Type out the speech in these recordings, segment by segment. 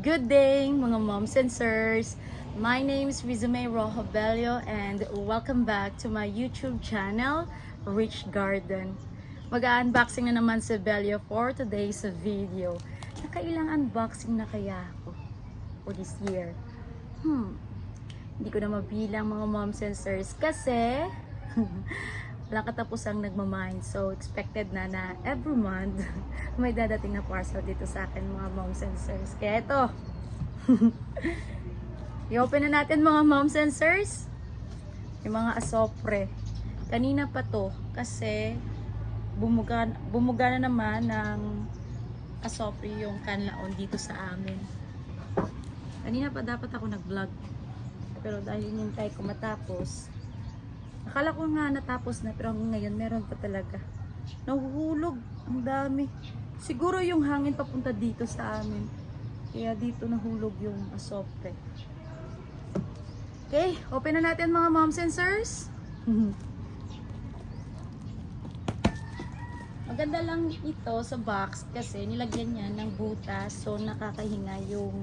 Good day mga moms and sirs. My name is Rizume Rojo-Bello and welcome back to my YouTube channel, Rich Garden. Mag-unboxing na naman si Bello for today's video. Nakailang unboxing na kaya ako for this year? Hindi ko na mabilang mga moms and sirs kasi walang katapusang nagmamind. So, expected na every month may dadating na parcel dito sa akin mga moms and sirs. Kaya ito, i-open na natin mga moms and sirs. Yung mga asopre. Kanina pa to kasi bumuga na naman ng asopre yung kanlaon dito sa amin. Kanina pa dapat ako nag-vlog. Pero dahil hinintay ko matapos, akala ko nga natapos na, pero ngayon meron pa talaga. Nahuhulog. Ang dami. Siguro yung hangin papunta dito sa amin. Kaya dito nahulog yung asopre. Okay, open na natin mga moms and sirs. Maganda lang ito sa box kasi nilagyan niya ng butas. So nakakahinga yung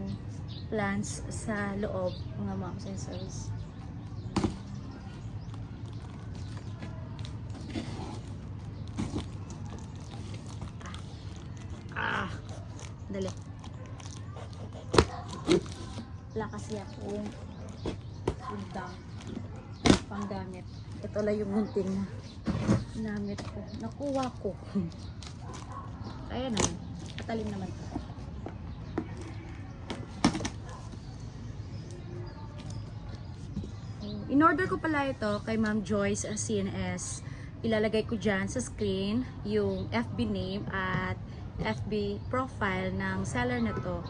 plants sa loob mga moms and sirs. Dali. Wala kasi akong sundang panggamit. Ito lang yung gunting na ginamit ko. Nakuha ko. Kaya naman. Katalim naman ito. In-order ko pala ito kay Ma'am Joyce CNS. Ilalagay ko dyan sa screen yung FB name at FB profile ng seller na to.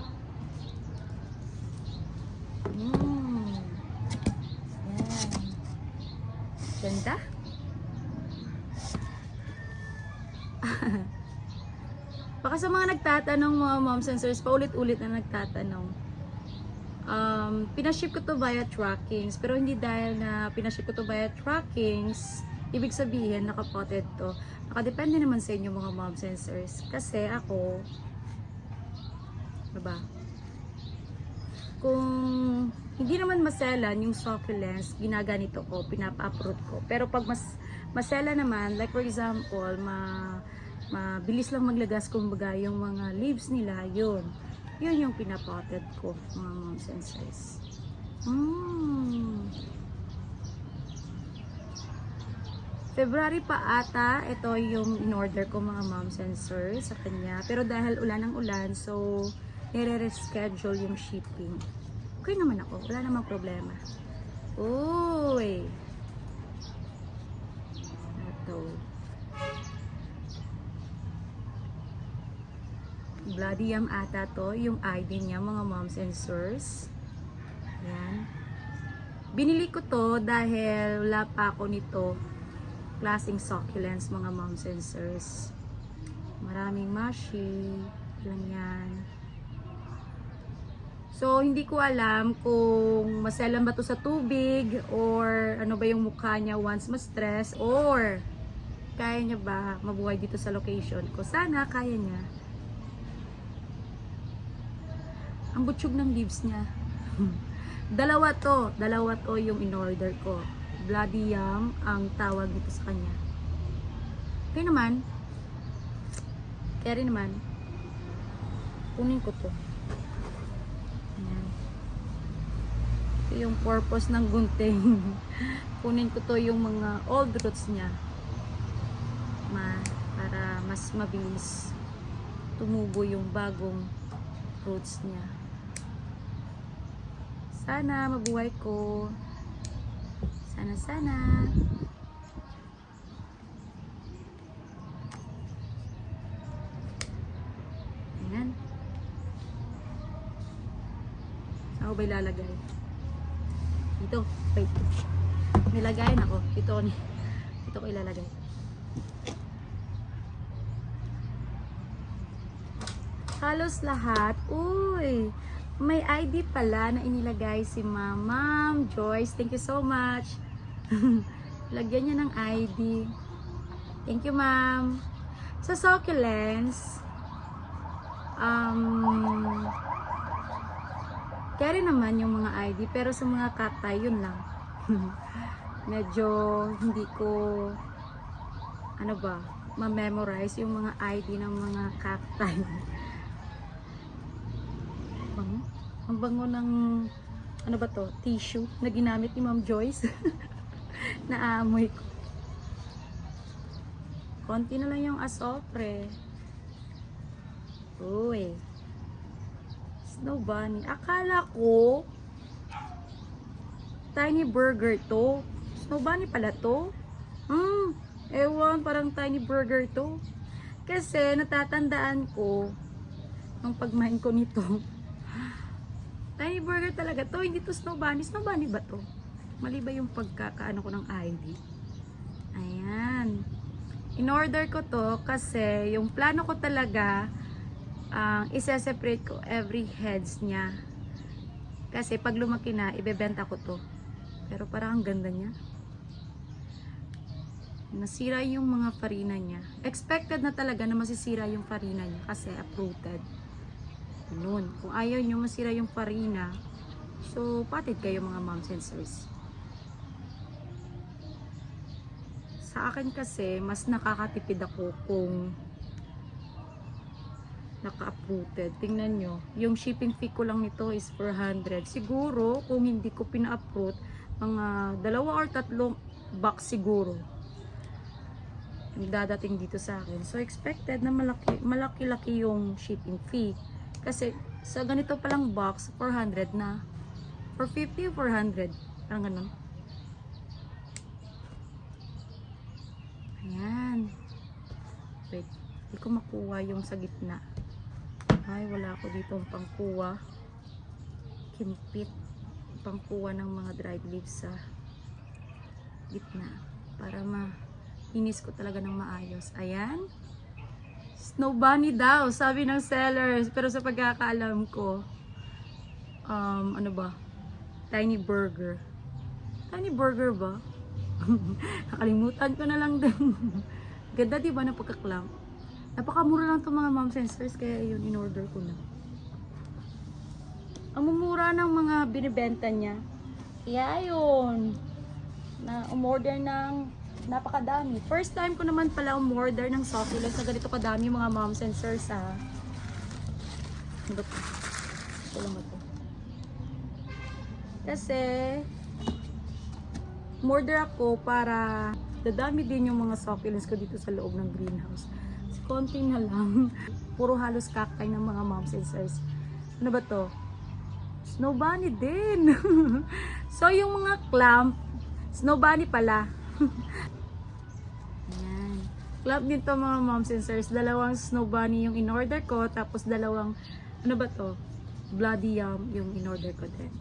Yan. Ganda. Baka sa mga nagtatanong mga moms and sirs, paulit-ulit na nagtatanong. Pinaship ko to via trackings, pero hindi dahil na pinaship ko to via trackings, ibig sabihin nakapotted to. Nakadepende naman sa inyo mga moms and sirs. Kasi ako, diba? Kung hindi naman maselan yung succulents, ginaganito ko, pinapa-uproot ko. Pero pag masela naman, like for example, mabilis lang maglagas kumbaga yung mga leaves nila, yun yung pinapotted ko mga moms and sirs. February pa ata, ito yung in-order ko mga moms and sirs sa kanya. Pero dahil ulan ng ulan, so nire-reschedule yung shipping. Okay naman ako, wala namang problema. Uy! Ito. Bloody Yam ata to, yung ID niya mga moms and sirs. Yan. Binili ko to dahil wala pa ako nito. Klaseng succulents mga moms and sirs. Maraming mashi. Lang yan. So, hindi ko alam kung maselan ba to sa tubig or ano ba yung mukha niya once ma-stress or kaya niya ba mabuhay dito sa location ko. Sana kaya niya. Ang butsyog ng leaves niya. Dalawa to yung in-order ko. Bloody Yam ang tawag dito sa kanya. Okay naman. Kaya rin naman. Kunin ko to. Ayan. Ito yung purpose ng gunting. Kunin ko to yung mga old roots niya. Para mas mabilis tumubo yung bagong roots niya. Sana mabuhay ko. Sana. Ayan. Saan ko ba ilalagay? Dito. Wait. Nilagayin ako. Dito ko ilalagay. Halos lahat. Uy! May ID pala na inilagay si Ma'am Joyce. Thank you so much. Lagyan niya ng ID. Thank you, ma'am. Sa succulents, Kaya rin naman yung mga ID, pero sa mga cacti, yun lang. Medyo hindi ko, ano ba, ma-memorize yung mga ID ng mga cacti. Bango? Ang bango ng, ano ba to, tissue na ginamit ni Ma'am Joyce. Naamoy ko. Konti na lang yung asopre. Uy. Snow bunny. Akala ko tiny burger to. Snow bunny pala to. Ewan, parang tiny burger to. Kasi natatandaan ko nung pagmain ko nito. Tiny burger talaga to. Hindi to snow bunny. Snow bunny ba to? Mali ba yung pagkakaano ko ng ID? Ayan. In-order ko to kasi yung plano ko talaga isa-separate ko every heads niya. Kasi pag lumaki na, ibebenta ko to. Pero parang ang ganda niya. Nasira yung mga farina niya. Expected na talaga na masisira yung farina niya kasi uprooted. Ganun. Kung ayaw nyo masira yung farina, so patid kayo mga moms and sirs. Sa akin kasi, mas nakakatipid ako kung naka-uprooted. Tingnan nyo, yung shipping fee ko lang nito is 400. Siguro, kung hindi ko pina-uproot, mga 2 or 3 box siguro yung dadating dito sa akin. So, expected na malaki-laki yung shipping fee. Kasi, sa ganito palang box, 400 na. 450 or 400. Parang ganun. Ayan. Wait. Hindi ko makuha yung sa gitna. Ay, wala ako dito ang pangkuha. Kimpit. Pangkuha ng mga dried leaves sa gitna. Para inis ko talaga ng maayos. Ayan. Snow bunny daw, sabi ng sellers. Pero sa pagkakaalam ko, ano ba? Tiny burger. Tiny burger ba? Nakalimutan ko na lang din. Ganda diba na pagkaklam? Napakamura lang itong mga moms and sirs, kaya yun, in-order ko na. Ang mumura ng mga binibenta niya. Kaya yun, na umorder ng napakadami. First time ko naman pala umorder ng succulents na ganito kadami mga moms and sirs, ha. Ano ba ito? Ito lang ba ito? Kasi umorder ako para dadami din yung mga succulents ko dito sa loob ng greenhouse. Kasi konti na lang. Puro halos cacti ng mga moms and sirs. Ano ba to? Snow bunny din. So yung mga clamp, snow bunny pala. Ayan. Clamp din to mga moms and sirs. 2 snow bunny yung in-order ko. Tapos 2, ano ba to? Bloody yam yung in-order ko din.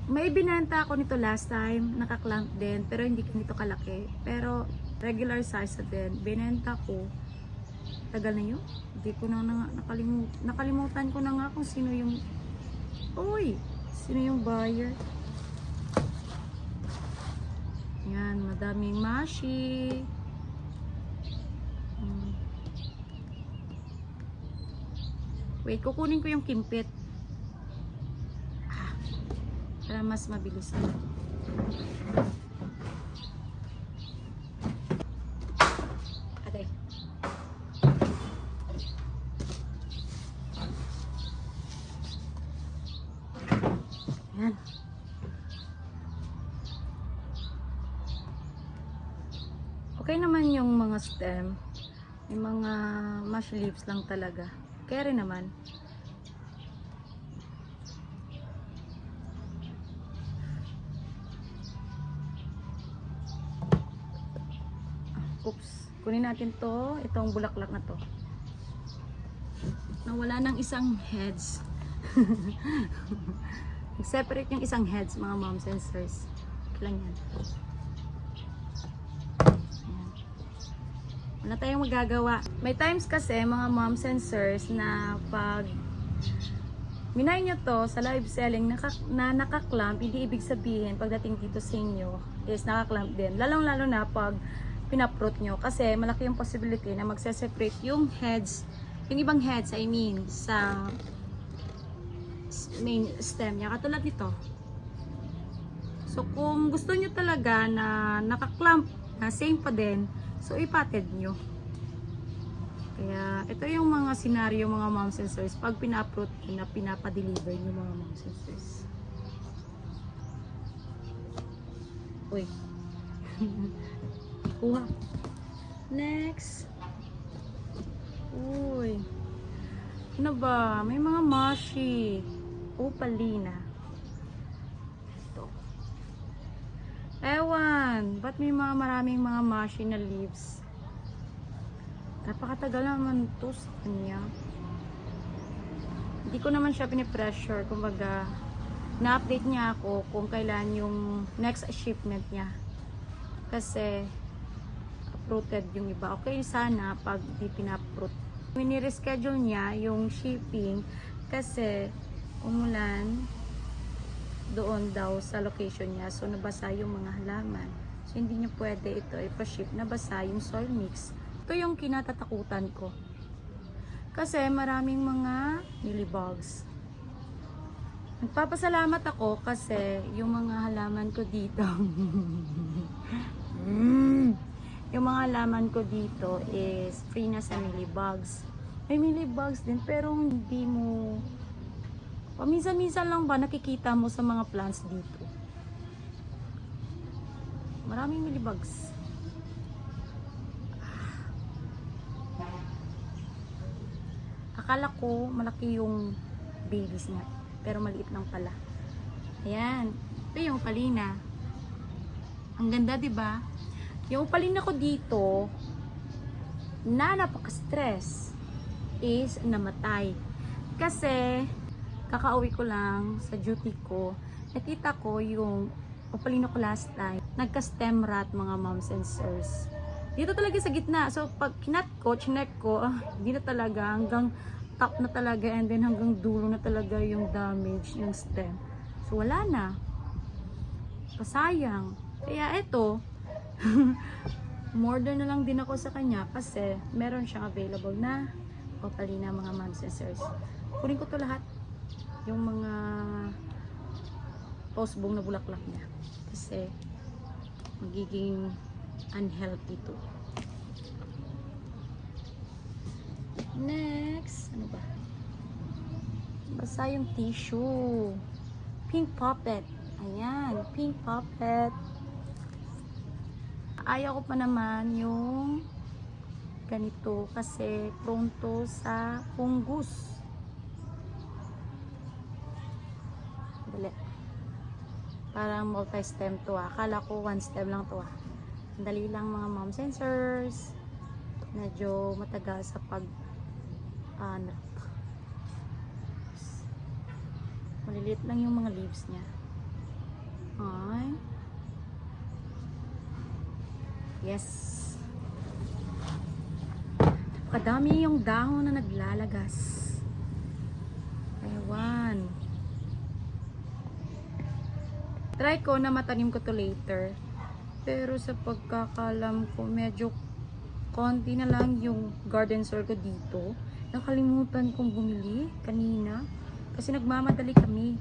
May binenta ako nito last time, naka-clamp din, pero hindi nito kalaki. Pero regular size din. Binenta ko. Tagal na yun. Hindi ko na nakalimutan ko na nga kung sino yung sino yung buyer. Yan, madaming mashi. Wait, kukunin ko yung kimpit. Para mas mabilis na. Okay. Ayan. Okay naman yung mga stem. Yung mga mush leaves lang talaga. Kaya rin naman. Oops. Kunin natin to. Itong bulaklak na to. Nawala ng isang heads. Separate yung isang heads, mga moms and sirs. Lang yan. Ayan. Wala tayong magagawa. May times kasi, mga moms and sirs, na pag minay nyo to sa live selling na nakaklamp, hindi ibig sabihin pagdating dito sa inyo is nakaklamp din. Lalong-lalo na pag pinaprot nyo kasi malaki yung possibility na magse-separate yung heads yung ibang heads, I mean, sa main stem niya. Katulad nito. So, kung gusto nyo talaga na nakaklamp na same pa din, so ipatted nyo. Kaya, ito yung mga senaryo mga moms and sirs pag pina-upload na pinapa-deliver nyo mga moms and sirs. Uy. Kuha. Next. Uy. Ano ba? May mga mashi. Opalina. Ito. Ewan. Ba't may mga maraming mga mashi na leaves? Napakatagal naman to sa kanya. Hindi ko naman siya pinipressure. Kumbaga, na-update niya ako kung kailan yung next shipment niya. Kasi, uprooted yung iba. Okay, sana pag di pina-uproot. Mini-reschedule niya yung shipping kasi umulan doon daw sa location niya. So, nabasa yung mga halaman. So, hindi niya pwede ito ipa-ship. Nabasa yung soil mix. Ito yung kinatatakutan ko. Kasi maraming mga mealybugs. Nagpapasalamat ako kasi yung mga halaman ko dito yung mga halaman ko dito is free na sa mealybugs. May mealybugs din pero hindi mo paminsan-minsan lang ba nakikita mo sa mga plants dito. Maraming mealybugs. Akala ko malaki yung babies niya, pero maliit lang pala. Ayan, ito yung opalina. Ang ganda, 'di ba? Yung opalina ko dito na napaka-stress is namatay. Kasi kakauwi ko lang sa duty ko, nakita ko yung opalina ko last time. Nagka-stem rot mga moms and sirs. Dito talaga sa gitna. So pag chinek ko, hindi na talaga hanggang top na talaga and then hanggang dulo na talaga yung damage ng stem. So wala na. Pasayang. Kaya ito, order na lang din ako sa kanya kasi meron siyang available na opalina mga moms and sirs. Kunin ko to lahat. Yung mga postbong na bulaklak niya. Kasi magiging unhealthy to. Next, ano ba? Basta yung tissue. Pink puppet. Ayan, pink puppet. Ayaw ko pa naman yung ganito kasi prone to sa fungus. Dali. Parang multi-stem to ah. Akala ko one stem lang to ah. Dali lang mga mom sensors. Medyo matagal sa pag maliliit lang yung mga leaves niya. Ay. Yes. Kadami yung dahon na naglalagas. Ewan. Try ko na matanim ko to later. Pero sa pagkakalam ko, medyo konti na lang yung garden soil ko dito. Nakalimutan kong bumili kanina. Kasi nagmamadali kami.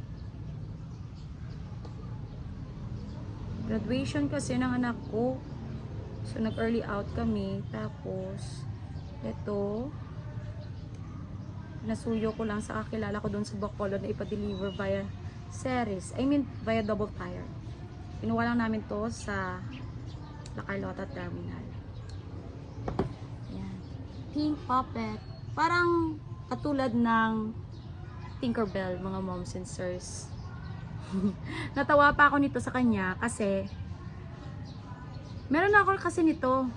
Graduation kasi ng anak ko. So nag-early out kami. Tapos, ito, nasuyo ko lang sa kakilala ko doon sa Bacolod na ipa-deliver via series. I mean, via double tire. Pinuha lang namin to sa La Carlota Terminal. Ayan. Pink puppet. Parang katulad ng Tinkerbell, mga moms and sirs. Natawa pa ako nito sa kanya kasi meron ako kasi nito.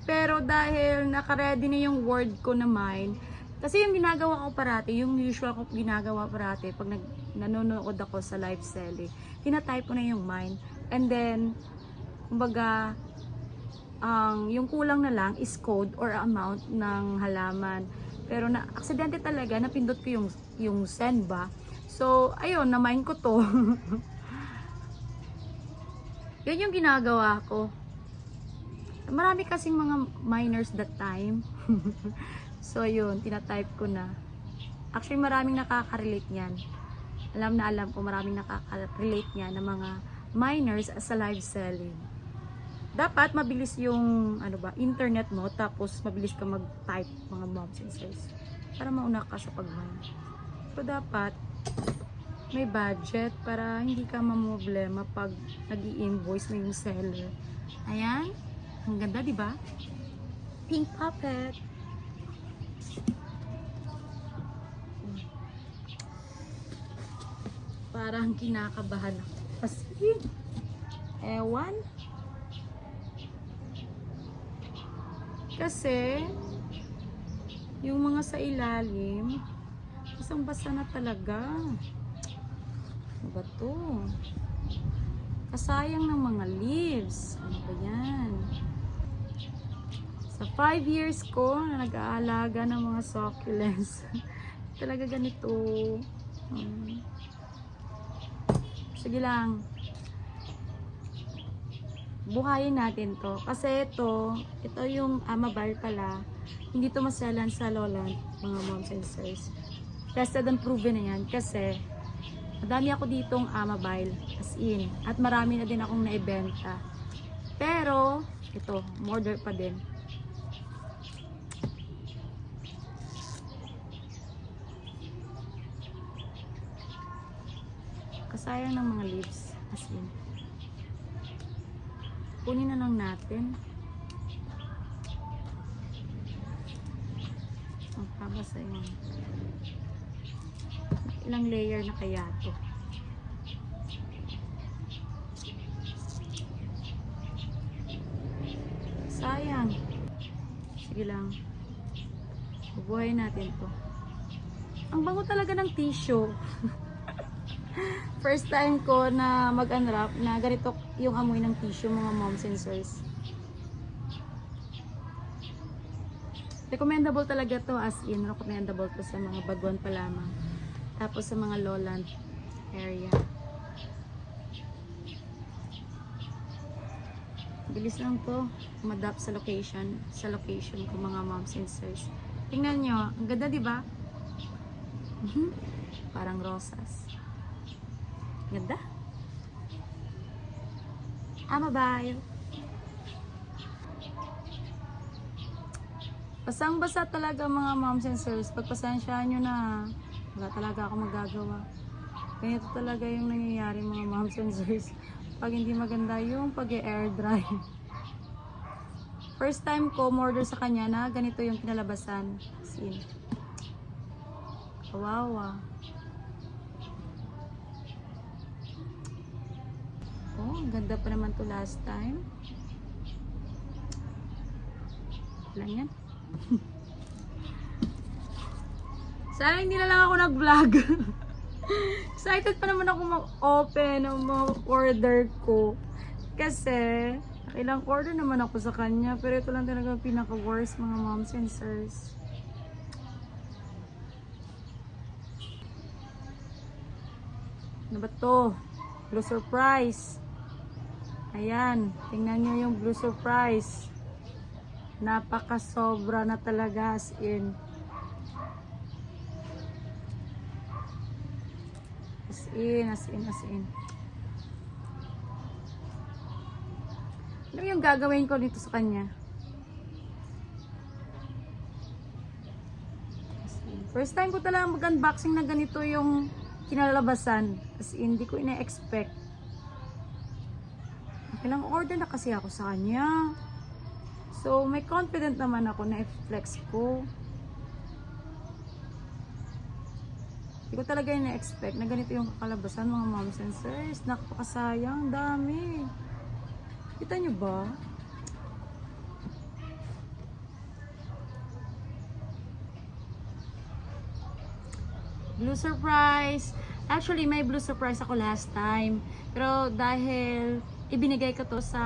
Pero dahil naka-ready na yung word ko na mine, kasi yung ginagawa ko parati, yung usual ko ginagawa parati pag nanonood ako sa live selling, tinatype ko na yung mine. And then, kumbaga, yung kulang na lang is code or amount ng halaman. Pero na aksidente talaga, napindot ko yung send ba. So, ayun, na-mine ko to. Yan yung ginagawa ko. Marami kasing mga miners that time. So, yun, tinatype ko na. Actually, maraming nakaka-relate niyan. Alam na alam ko, maraming nakaka-relate niyan ng mga minors sa live selling. Dapat mabilis yung internet mo, tapos mabilis ka mag-type mga moms and sirs para mauna ka sa pag-mine. So, dapat may budget para hindi ka mamroblema pag nag-i-invoice na yung seller. Ayan. Ang ganda, di ba? Pink puppet. Parang kinakabahan ako. Kasi, ewan. Kasi, yung mga sa ilalim, basang-basa na talaga. Ano ba to? Kasayang ng mga leaves. Ano ba yan? Sa 5 years ko na nag-aalaga ng mga succulents, talaga ganito. Sige lang. Buhayin natin to. Kasi ito yung Amabile pala. Hindi to masalan sa Lowland, mga moms and sirs. Tested and proven na yan. Kasi, madami ako ditong Amabile, as in. At marami na din akong naibenta. Pero, ito, murder pa din. Kasayang ng mga leaves, as in. Kunin na lang natin. Ang pabasa yun. Ilang layer na kaya to? Sayang. Sige lang. Bubuhayin natin to. Ang bango talaga ng tissue. First time ko na mag-unwrap na ganito yung amoy ng tissue, mga moms and sirs. Recommendable talaga to, as in recommendable to sa mga baguan pa lamang. Tapos sa mga lowland area. Bilis lang to umadapt sa location ko, mga moms and sirs. Tingnan nyo, ang ganda, di ba? Parang rosas. Ganda. Amabile. Basang-basa talaga, mga moms and sirs. Pagpasensyaan nyo na. Wala talaga ako magagawa. Ganito talaga yung nangyayari, mga moms and sirs. Pag hindi maganda yung pag-air dry. First time ko order sa kanya na ganito yung kinalabasan. Sin. Kawawa. Oh, ang ganda pa naman to last time. Lang yan. Sana hindi na lang ako nag-vlog. Excited pa naman ako mag-open ng mga order ko. Kasi, ilang order naman ako sa kanya. Pero ito lang talaga pinaka-worst, mga moms and sirs. Ano ba to? Blue Surprise. Ayan, tingnan nyo yung Blue Surprise. Napaka-sobra na talaga, as in. As in. Ano yung gagawin ko dito sa kanya? First time ko talaga mag-unboxing na ganito yung kinalabasan. As in, hindi ko ina-expect. Ilang order na kasi ako sa kanya. So, may confident naman ako na i-flex ko. Hindi ko talaga ina-expect na ganito yung kakalabasan, mga moms and sirs. Nakapakasayang, dami. Kita nyo ba? Blue Surprise. Actually, may Blue Surprise ako last time. Pero dahil ibinigay ko to sa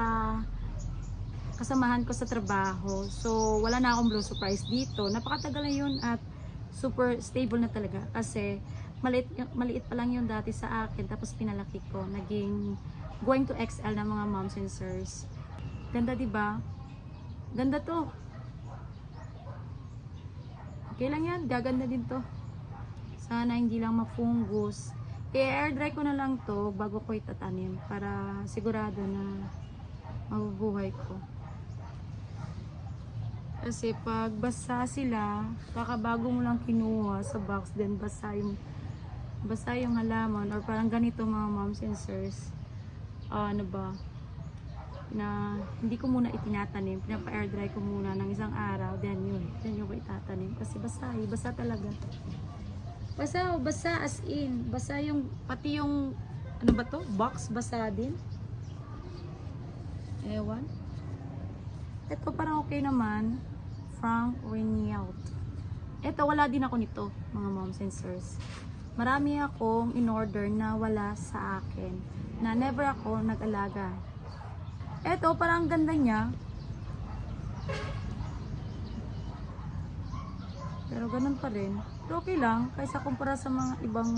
kasamahan ko sa trabaho. So, wala na akong Blue Surprise dito. Napakatagal na yun at super stable na talaga. Kasi, maliit pa lang yun dati sa akin. Tapos, pinalaki ko. Naging going to XL na, mga moms and sirs. Ganda, diba? Ganda to. Okay lang yan, gaganda din to. Sana hindi lang ma-fungus. I-air dry ko na lang to bago ko itatanim para sigurado na mabubuhay ko. Kasi pag basa sila, kakabago mo lang kinuha sa box, then basa yung halaman, or parang ganito mga moms and sirs, ano ba, na hindi ko muna itinatanim, pinapa-air dry ko muna ng isang araw, then yun ko itatanim. Kasi basa talaga. Basa as in, basa yung, pati yung, ano ba to, box, basa din. Ewan. Ito parang okay naman. Frank Renault. Ito, wala din ako nito, mga moms and sirs. Marami akong in-order na wala sa akin. Na never ako nag-alaga. Ito, parang ganda niya. Pero ganun pa rin. Pero okay lang, kaysa kumpara sa mga ibang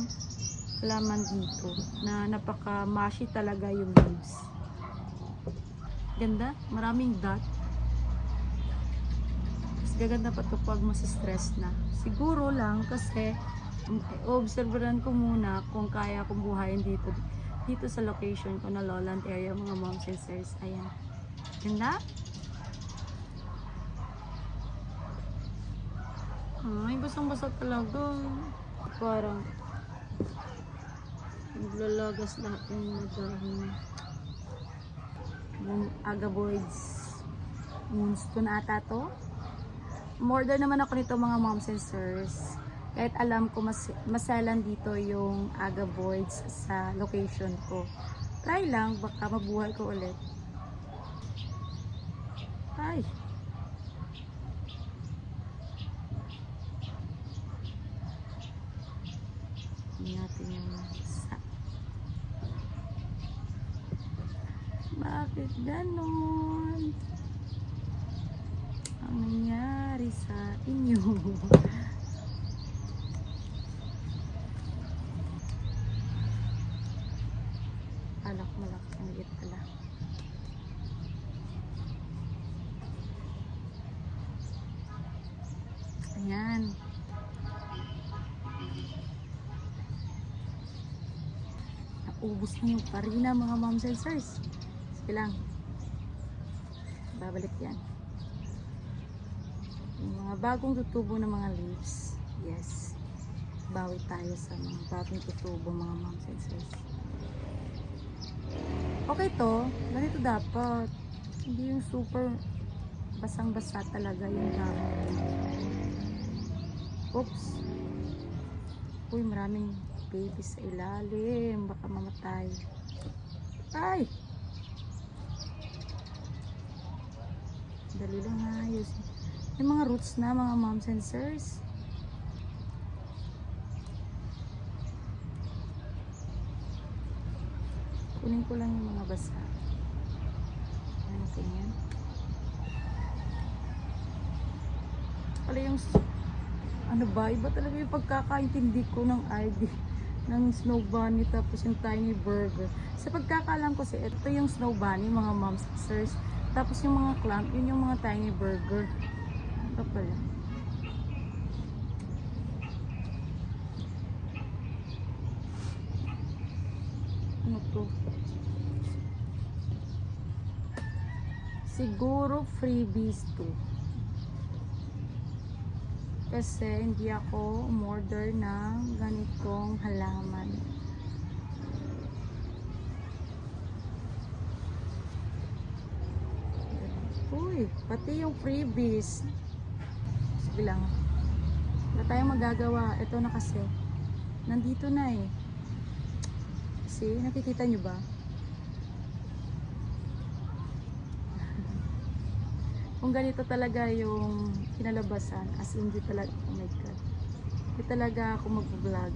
halaman dito. Na napaka-mushy talaga yung leaves. Ganda, maraming dot. Mas gaganda pa ito pag masistress na. Siguro lang kasi observeran ko muna kung kaya kong buhayin dito sa location ko na lowland area, mga moms and sirs. Ayan. Ganda? Ay, basang-basa talaga. Parang naglalagas lahat yung dahon. Yung agaboids. Moonstone ata to. Order naman ako nito, mga moms and sirs. Kahit alam ko masalan dito yung agaboids sa location ko. Try lang, baka mabuhay ko ulit. Ay. Natin yung isa. Bakit ganon? Ang nangyari sa inyo? Alak malak ang liit pala. Ayan. Ubus na yung farina, mga moms and sirs. Sige lang. Babalik yan. Yung mga bagong tutubo ng mga leaves. Yes. Bawi tayo sa mga bagong tutubo, mga moms and sirs. Okay to. Ganito dapat. Hindi yung super basang-basa talaga yung dahon. Oops. Uy, maraming baby sa ilalim, baka mamatay. Ay! Dali lang ayos. Yung mga roots na, mga moms and sirs. Kunin ko lang yung mga basa. Ano ganyan? Pala yung ano ba? Iba talaga yung pagkakaintindi ko ng ID ng snow bunny tapos yung tiny burger. Sa pagkakalam ko ito yung snow bunny, mga moms and sirs. Tapos yung mga clamp, yun yung mga tiny burger. Ito pala. Ano to? Siguro freebies to. Kasi hindi ako umorder ng ganitong halaman. Uy, pati yung freebies. Sige lang. Wala tayong magagawa. Ito na kasi. Nandito na eh. See, nakikita nyo ba? Kung ganito talaga yung kinalabasan, as in di talaga, oh my god, di talaga ako mag-vlog.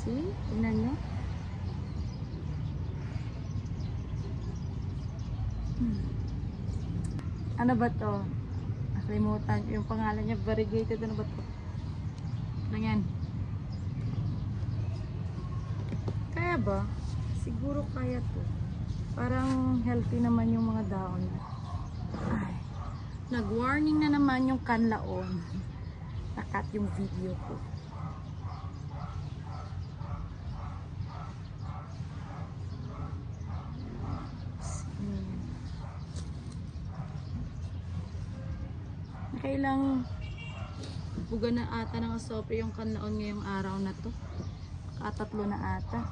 See? Tingnan nyo. Ano ba to? Nakalimutan yung pangalan niya, variegated, ano ba to? Ano yan? Kaya ba? Siguro kaya to. Parang healthy naman yung mga dahon. Ay, Nag-warning na naman yung kanlaon. Nakat yung video ko. Kailang buga na ata ng asopre yung kanlaon ngayong araw na to. Katatlo na ata.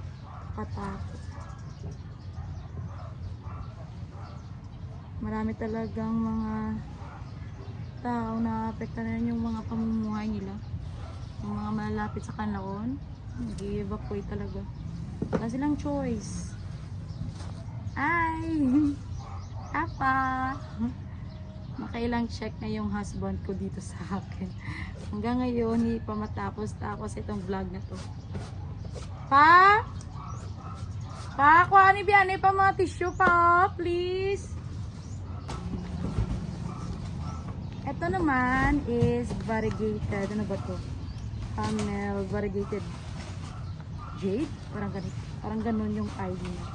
Katakot. Marami talagang mga tao na apekta na rin yung mga pamumuhay nila. Yung mga malapit sa kanlaon, nag-evacuate talaga. Wala silang choice. Ay! Apa! Makailang check na yung husband ko dito sa akin. Hanggang ngayon, hindi pa matapos itong vlog na to. Pa? Pa, kuha ni Bianay pa mga tissue pa, please. Ito naman is variegated. Ano ba to? Camel variegated jade. Parang ganun yung ID niya.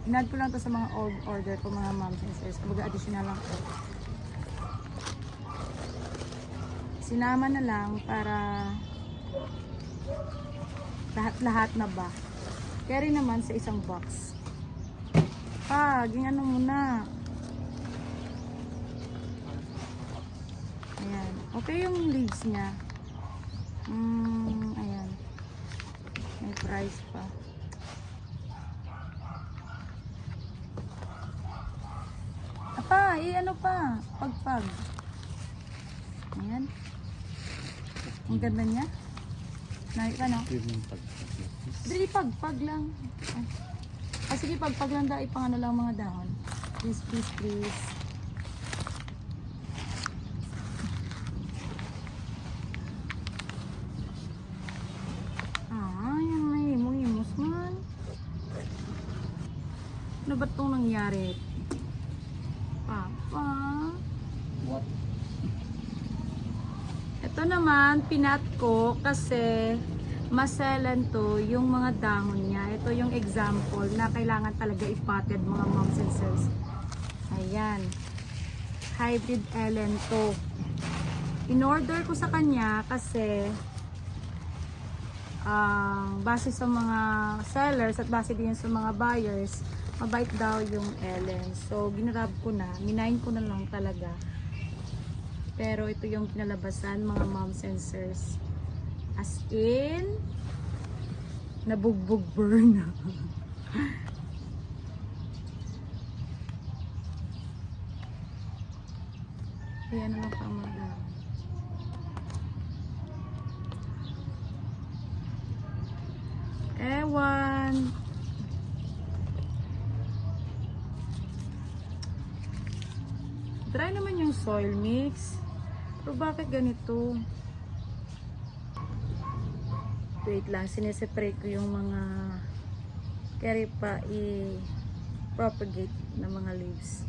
Inad ko lang to sa mga old order ko, mga moms and sisters. Kumbaga additional lang ko. Sinama na lang para lahat-lahat na ba. Carry naman sa isang box. Ano muna. Ayan. Okay yung leaves niya. Ayan. May price pa. Ano pa? Pagpag. Ayan. Ang ganda niya. Naik ka, no? Dili, pagpag lang. Sige, pagpag lang dahil pang ano lang mga dahon. Please, please, please. Yan may himos man. Ano ba itong nangyari? Papa. What? Ito naman, pinat ko kasi maselan to yung mga dahon niya. Ito yung example na kailangan talaga ipotted mga moms and sirs. Ayan. Hybrid Ellen to. In-order ko sa kanya kasi base sa mga sellers at base din sa mga buyers, mabait daw yung Ellen. So, ginrab ko na. Minayin ko na lang talaga. Pero ito yung kinalabasan, mga moms and sirs. As in, nabugbog burn. Ayan naman pa mga dahon. Ewan. Try naman yung soil mix. Pero bakit ganito? Wait lang, sineseparate ko yung mga carry pa i-propagate na mga leaves.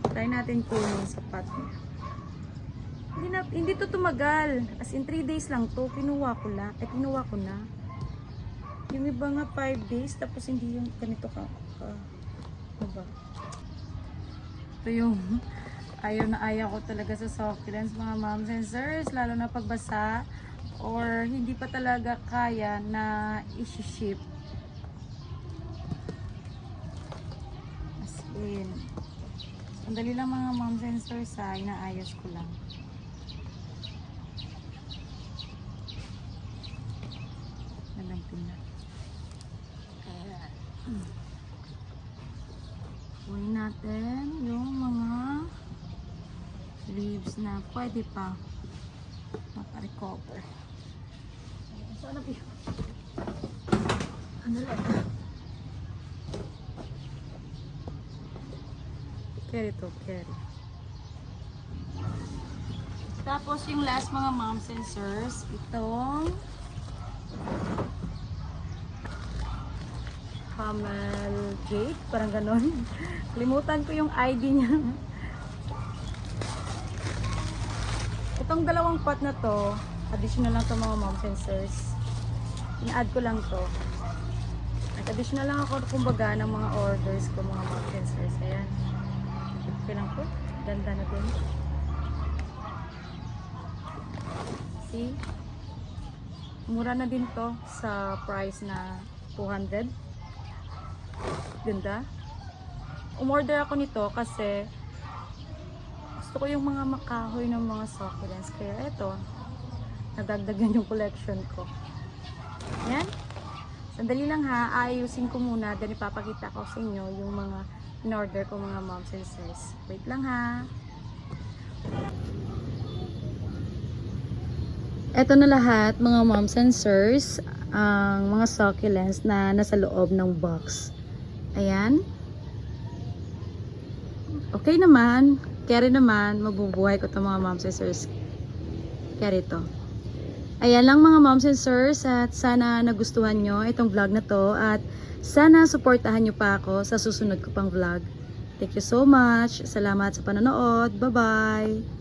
Try natin kunin sa pot niya. Hindi to tumagal. As in 3 days lang to. Kinuha ko na. Yung iba nga 5 days tapos hindi yung ganito ka. Diba? Ito yung ayaw na ayaw ko talaga sa succulents, mga moms and sirs, lalo na pagbasa or hindi pa talaga kaya na i-ship. As in, sandali lang mga moms and sirs, inaayos ko lang. Kunin natin yung mga leaves na pwede pa makarecover. Saan na piyo? Ano lang? Carry to, carry. Tapos yung last mga moms and sirs, itong Camel Jade, parang ganon. Limutan ko yung ID niya. Itong dalawang pot na to, Additional lang to mga moms and sirs. In-add ko lang to. Nag-additional lang ako kumbaga ng mga orders ko mga moms and sirs. Ayan. Okay lang po. Ganda na din. See? Mura na din to sa price na 200. Ganda. Umorder ako nito kasi gusto ko yung mga makahoy ng mga succulents. Kaya eto, nadagdagan yung collection ko. Yan. Sandali lang ha, aayusin ko muna. Then ipapakita ko sa inyo yung mga in-order ko mga moms and sirs. Wait lang ha. Ito na lahat mga moms and sirs, ang mga succulents na nasa loob ng box. Ayan. Okay naman. Kaya naman, mabubuhay ko ito mga moms and sirs. Kaya ito. Ayan lang mga moms and sirs, at sana nagustuhan nyo itong vlog na to, at sana suportahan nyo pa ako sa susunod ko pang vlog. Thank you so much. Salamat sa panonood. Bye-bye.